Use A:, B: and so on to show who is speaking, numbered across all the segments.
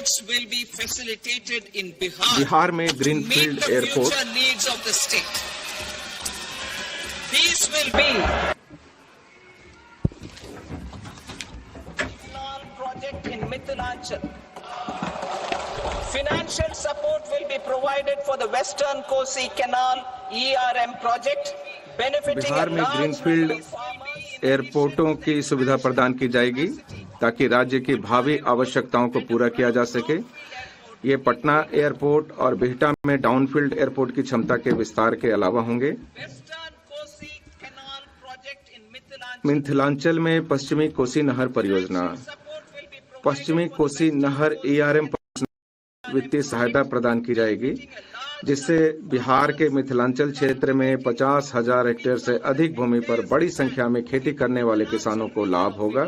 A: projects will be facilitated in Bihar.
B: Bihar में greenfield airport.
A: Future needs of the state. These will be project in Mithilanchal. Financial support will be provided for the Western Kosi Canal ERM project, benefiting
B: Bihar में greenfield एयरपोर्टों की सुविधा प्रदान की जाएगी ताकि राज्य की भावी आवश्यकताओं को पूरा किया जा सके. ये पटना एयरपोर्ट और बिहटा में डाउनफील्ड एयरपोर्ट की क्षमता के विस्तार के अलावा होंगे. मिथिलांचल में पश्चिमी कोसी नहर परियोजना. पश्चिमी कोसी नहर ERM वित्तीय सहायता प्रदान की जाएगी, जिससे बिहार के मिथिलांचल क्षेत्र में 50,000 हेक्टेयर से अधिक भूमि पर बड़ी संख्या में खेती करने वाले किसानों को लाभ होगा.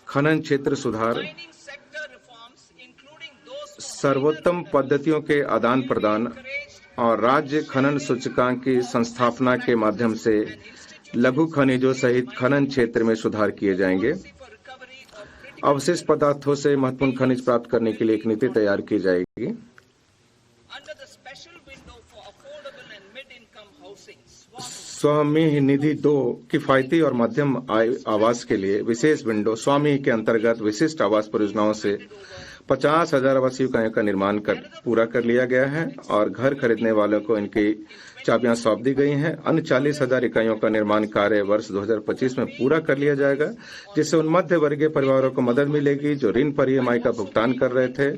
B: खनन क्षेत्र सुधार. सर्वोत्तम पद्धतियों के आदान प्रदान और राज्य खनन सूचकांक की संस्थापना के माध्यम से लघु खनिजों सहित खनन क्षेत्र में सुधार किए जाएंगे. अवशिष्ट पदार्थों से महत्वपूर्ण खनिज प्राप्त करने के लिए एक नीति तैयार की जाएगी. स्वामी निधि 2 किफायती और मध्यम आय आवास के लिए विशेष विंडो. स्वामी के अंतर्गत विशिष्ट आवास परियोजनाओं से 50,000 आवासीय इकाइयों का निर्माण पूरा कर लिया गया है और घर खरीदने वालों को इनकी चाबियां सौंप दी गई हैं. अन्य 40,000 इकाइयों का निर्माण कार्य वर्ष 2025 में पूरा कर लिया जाएगा, जिससे उन मध्य वर्गीय परिवारों को मदद मिलेगी जो ऋण पर EMI का भुगतान कर रहे थे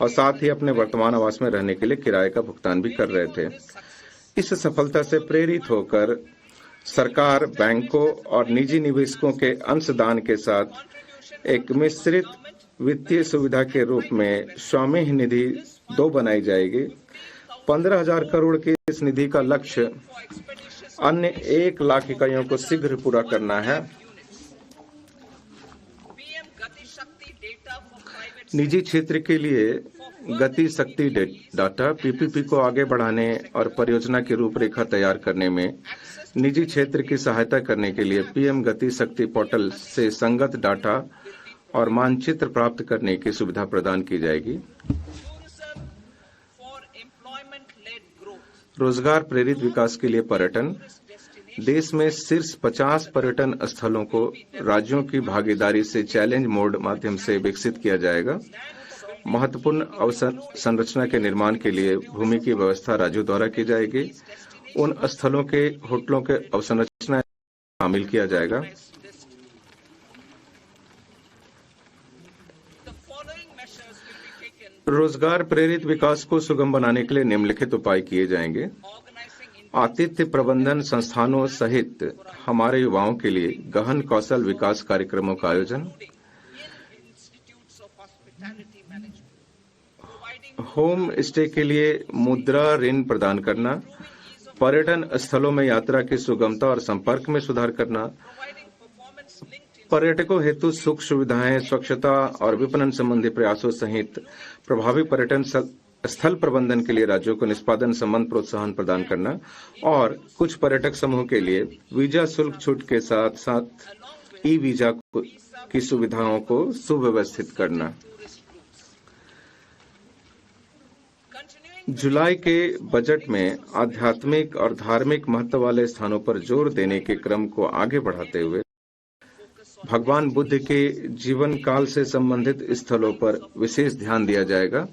B: और साथ ही अपने वर्तमान आवास में रहने के लिए किराए का भुगतान भी कर रहे थे. इस सफलता से प्रेरित होकर सरकार बैंकों और निजी निवेशकों के अंशदान के साथ एक मिश्रित वित्तीय सुविधा के रूप में स्वामी निधि 2 बनाई जाएगी. 15,000 करोड़ की इस निधि का लक्ष्य अन्य 1 लाख इकाइयों को शीघ्र पूरा करना है. निजी क्षेत्र के लिए गति शक्ति डाटा PPP को आगे बढ़ाने और परियोजना की रूपरेखा तैयार करने में निजी क्षेत्र की सहायता करने के लिए PM गति शक्ति पोर्टल से संगत डाटा और मानचित्र प्राप्त करने की सुविधा प्रदान की जाएगी. रोजगार प्रेरित विकास के लिए पर्यटन. देश में शीर्ष 50 पर्यटन स्थलों को राज्यों की भागीदारी से चैलेंज मोड माध्यम से विकसित किया जाएगा. महत्वपूर्ण अवसंरचना के निर्माण के लिए भूमि की व्यवस्था राज्यों द्वारा की जाएगी. उन स्थलों के होटलों के अवसंरचना शामिल किया जाएगा. रोजगार प्रेरित विकास को सुगम बनाने के लिए निम्नलिखित उपाय किए जाएंगे. आतिथ्य प्रबंधन संस्थानों सहित हमारे युवाओं के लिए गहन कौशल विकास कार्यक्रमों का आयोजन. होम स्टे के लिए मुद्रा ऋण प्रदान करना. पर्यटन स्थलों में यात्रा की सुगमता और संपर्क में सुधार करना. पर्यटकों हेतु सुख सुविधाएं, स्वच्छता और विपणन संबंधी प्रयासों सहित प्रभावी पर्यटन स्थल प्रबंधन के लिए राज्यों को निष्पादन संबंध प्रोत्साहन प्रदान करना और कुछ पर्यटक समूह के लिए वीजा शुल्क छूट के साथ साथ ई-वीजा की सुविधाओं को सुव्यवस्थित करना. जुलाई के बजट में आध्यात्मिक और धार्मिक महत्व वाले स्थानों पर जोर देने के क्रम को आगे बढ़ाते हुए भगवान बुद्ध के जीवन काल से संबंधित स्थलों पर विशेष ध्यान दिया जाएगा.